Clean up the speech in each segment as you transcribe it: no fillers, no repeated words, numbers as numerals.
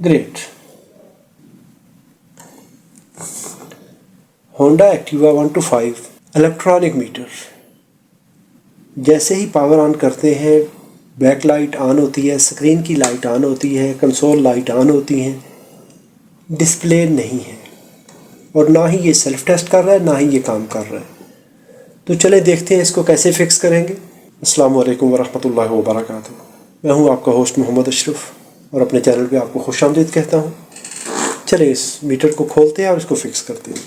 Great. Honda Activa 125 electronic meter. जैसे ही power on करते हैं बैक लाइट ऑन होती है, स्क्रीन की लाइट ऑन होती है, कंसोल लाइट ऑन होती हैं, डिस्प्ले नहीं है और ना ही ये सेल्फ टेस्ट कर रहा है ना ही ये काम कर रहा है। तो चले देखते हैं इसको कैसे फिक्स करेंगे। अस्सलाम वालेकुम वरहमतुल्लाहि वबरकातुहू। मैं हूँ आपका होस्ट मोहम्मद अशरफ और अपने चैनल पे आपको खुशामदीद कहता हूँ। चले इस मीटर को खोलते हैं और इसको फिक्स करते हैं।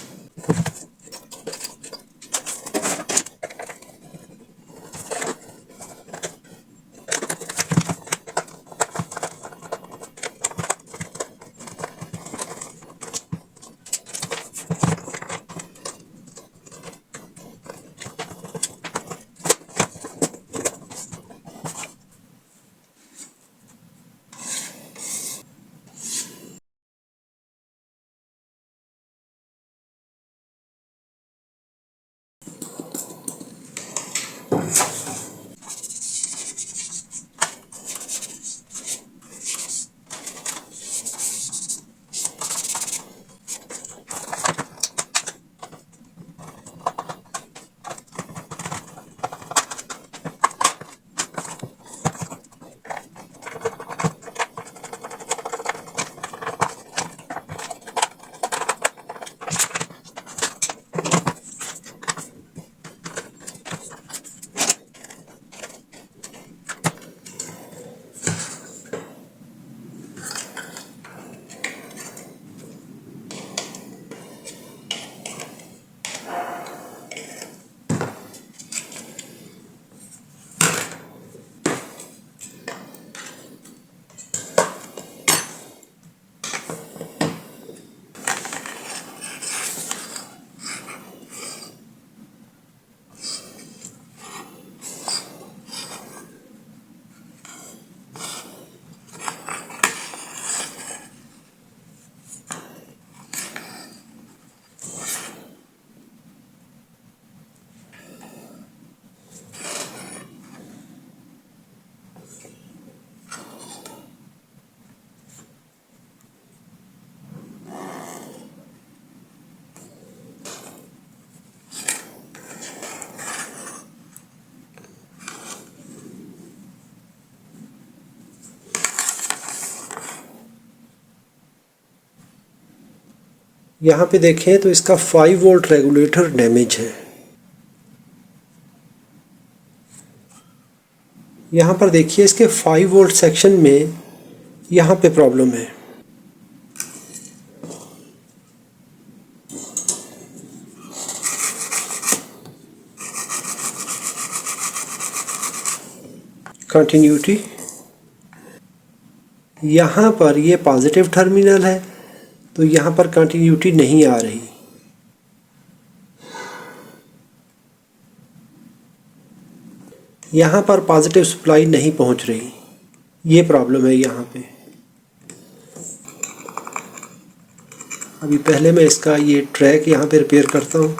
यहाँ पे देखें तो इसका 5 वोल्ट रेगुलेटर डैमेज है। यहाँ पर देखिए इसके 5 वोल्ट सेक्शन में यहाँ पे प्रॉब्लम है। कंटिन्यूटी यहाँ पर ये पॉजिटिव टर्मिनल है तो यहाँ पर कंटिन्यूटी नहीं आ रही। यहाँ पर पॉजिटिव सप्लाई नहीं पहुँच रही, ये प्रॉब्लम है यहाँ पे। अभी पहले मैं इसका ये ट्रैक यहाँ पे रिपेयर करता हूँ।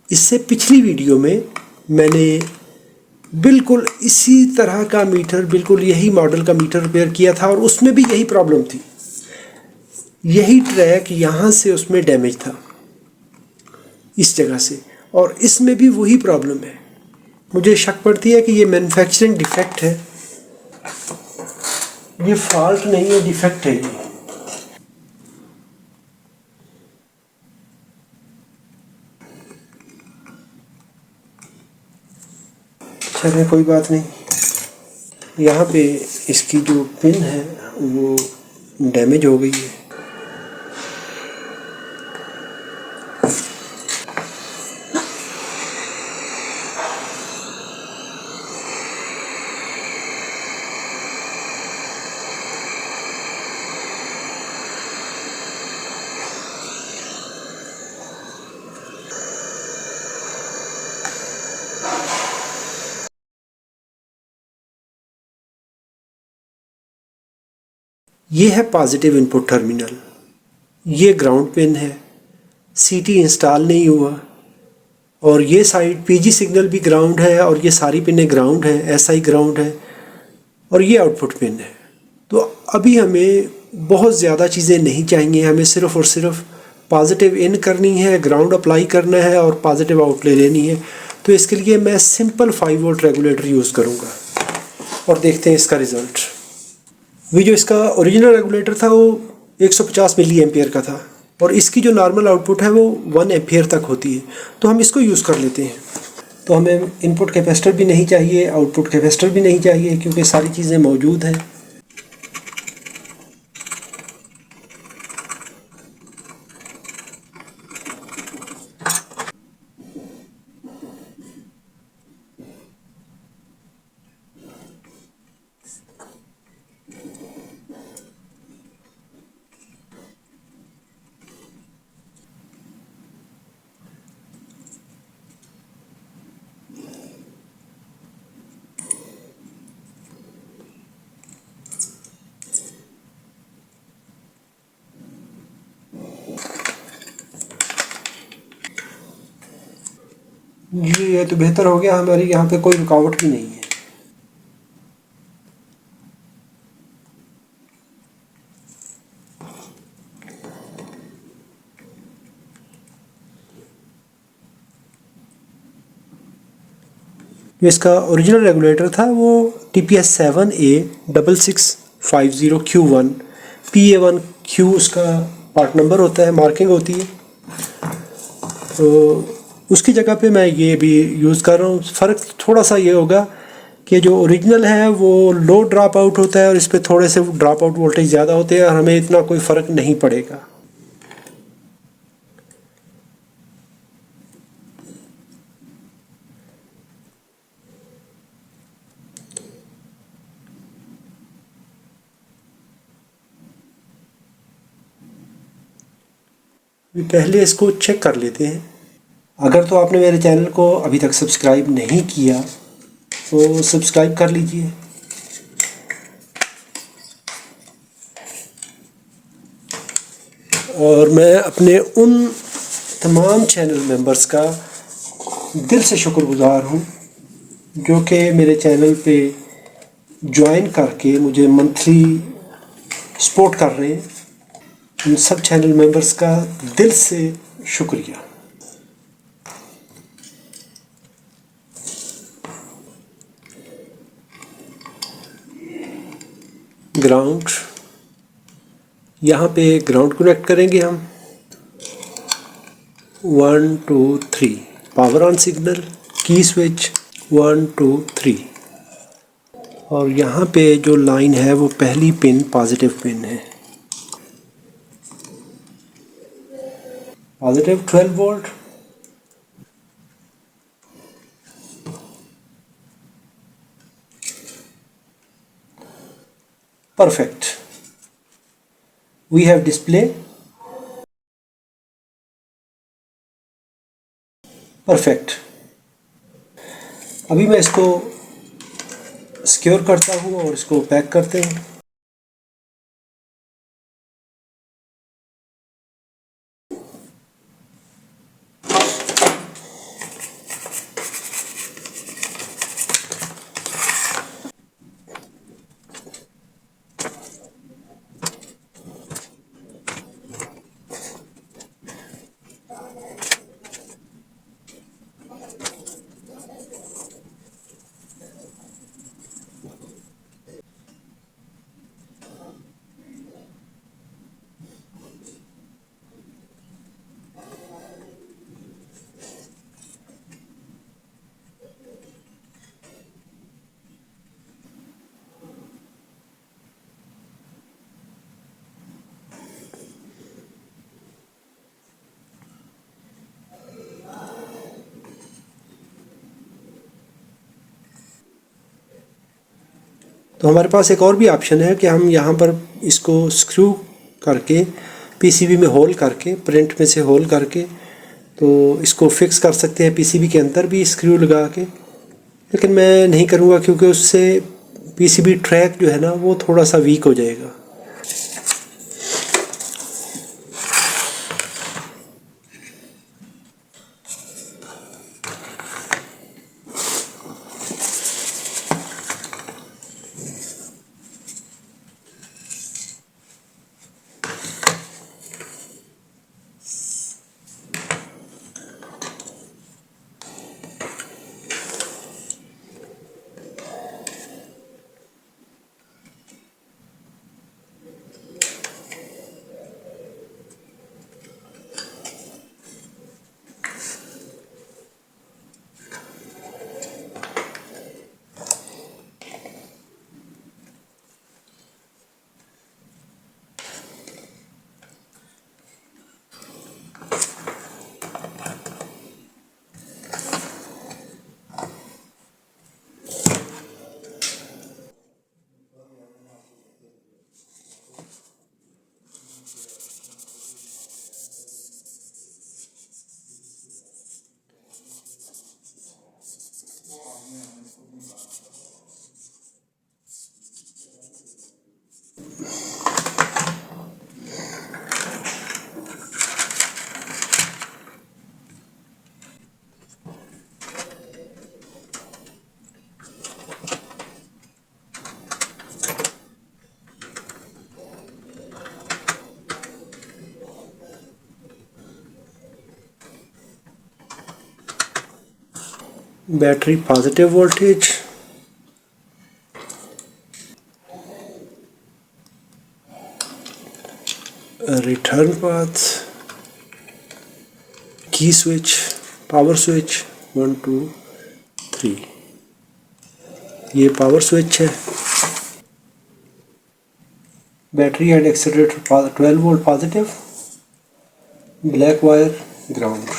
इससे पिछली वीडियो में मैंने बिल्कुल इसी तरह का मीटर, बिल्कुल यही मॉडल का मीटर रिपेयर किया था और उसमें भी यही प्रॉब्लम थी। यही ट्रैक यहाँ से उसमें डैमेज था इस जगह से, और इसमें भी वही प्रॉब्लम है। मुझे शक पड़ती है कि ये मैन्युफैक्चरिंग डिफेक्ट है, ये फॉल्ट नहीं है, डिफेक्ट है ये। चलिए कोई बात नहीं। यहाँ पे इसकी जो पिन है वो डैमेज हो गई है। ये है पॉजिटिव इनपुट टर्मिनल, ये ग्राउंड पिन है, सीटी इंस्टॉल नहीं हुआ, और ये साइड पीजी सिग्नल भी ग्राउंड है और ये सारी पिनें ग्राउंड है, एसआई ग्राउंड है। और ये आउटपुट पिन है। तो अभी हमें बहुत ज़्यादा चीज़ें नहीं चाहिए, हमें सिर्फ़ और सिर्फ पॉजिटिव इन करनी है, ग्राउंड अप्लाई करना है और पॉजिटिव आउट ले लेनी है। तो इसके लिए मैं सिंपल 5 वोल्ट रेगुलेटर यूज़ करूँगा और देखते हैं इसका रिज़ल्ट। भी जो इसका ओरिजिनल रेगुलेटर था वो 150 मिली एम्पियर का था और इसकी जो नॉर्मल आउटपुट है वो 1 एम्पियर तक होती है, तो हम इसको यूज़ कर लेते हैं। तो हमें इनपुट कैपेसिटर भी नहीं चाहिए, आउटपुट कैपेसिटर भी नहीं चाहिए, क्योंकि सारी चीज़ें मौजूद हैं। ये तो बेहतर हो गया, हमारी यहाँ पे कोई रुकावट भी नहीं है। जो इसका ओरिजिनल रेगुलेटर था वो TPS7A6650Q1 PA1Q उसका पार्ट नंबर होता है, मार्किंग होती है। तो उसकी जगह पे मैं ये भी यूज़ कर रहा हूँ। फ़र्क थोड़ा सा ये होगा कि जो ओरिजिनल है वो लो ड्रॉप आउट होता है और इस पर थोड़े से ड्रॉप आउट वोल्टेज ज़्यादा होते हैं और हमें इतना कोई फ़र्क नहीं पड़ेगा। पहले इसको चेक कर लेते हैं। अगर तो आपने मेरे चैनल को अभी तक सब्सक्राइब नहीं किया तो सब्सक्राइब कर लीजिए। और मैं अपने उन तमाम चैनल मेंबर्स का दिल से शुक्रगुज़ार हूँ जो कि मेरे चैनल पे ज्वाइन करके मुझे मंथली सपोर्ट कर रहे हैं। उन सब चैनल मेंबर्स का दिल से शुक्रिया। ग्राउंड, यहाँ पे ग्राउंड कनेक्ट करेंगे हम। 1 2 3 पावर ऑन सिग्नल, की स्विच 1 2 3। और यहाँ पे जो लाइन है वो पहली पिन पॉजिटिव पिन है, positive 12 volt. Perfect, we have display. Perfect. अभी मैं इसको सिक्योर करता हूँ और इसको पैक करते हैं। तो हमारे पास एक और भी ऑप्शन है कि हम यहाँ पर इसको स्क्रू करके पीसीबी में होल करके, प्रिंट में से होल करके तो इसको फिक्स कर सकते हैं पीसीबी के अंदर भी स्क्रू लगा के। लेकिन मैं नहीं करूँगा क्योंकि उससे पीसीबी ट्रैक जो है ना वो थोड़ा सा वीक हो जाएगा। Battery positive voltage, return path, की स्विच, पावर स्विच 1 2 3, ये पावर स्विच है। Battery and accelerator 12 volt positive, black wire ground.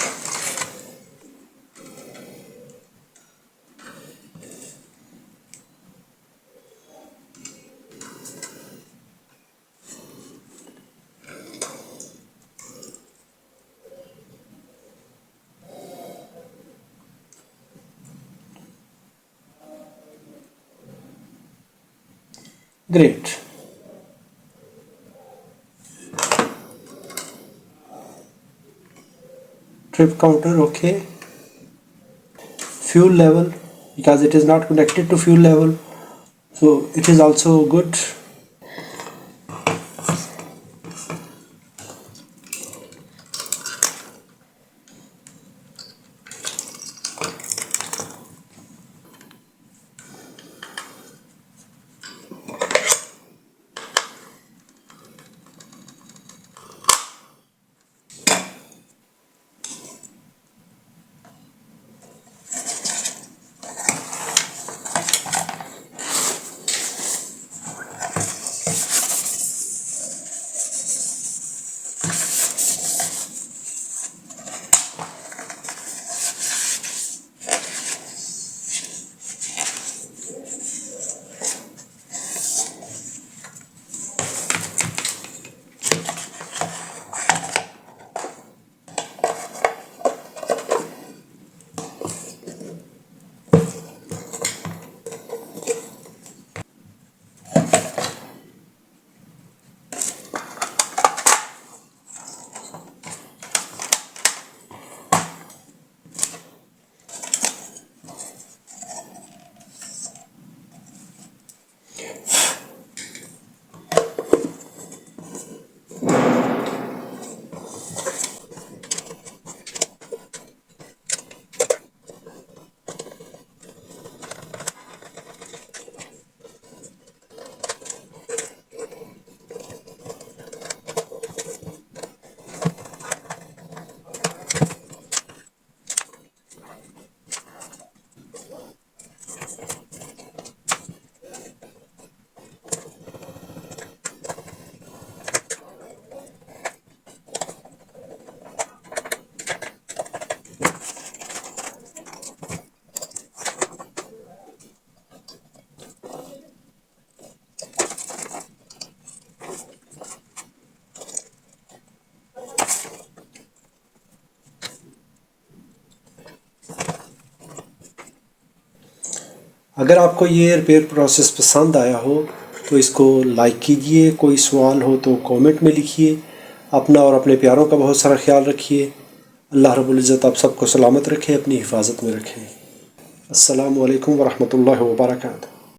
Great. Trip counter okay. Fuel level, because it is not connected to fuel level, so it is also good. अगर आपको ये repair process पसंद आया हो तो इसको like कीजिए, कोई सवाल हो तो कमेंट में लिखिए। अपना और अपने प्यारों का बहुत सारा ख्याल रखिए। अल्लाह रब्बुल इज़्ज़त आप सबको सलामत रखे, अपनी हिफाजत में रखें। अस्सलामु अलैकुम वरहमतुल्लाहि वबरकातुहू।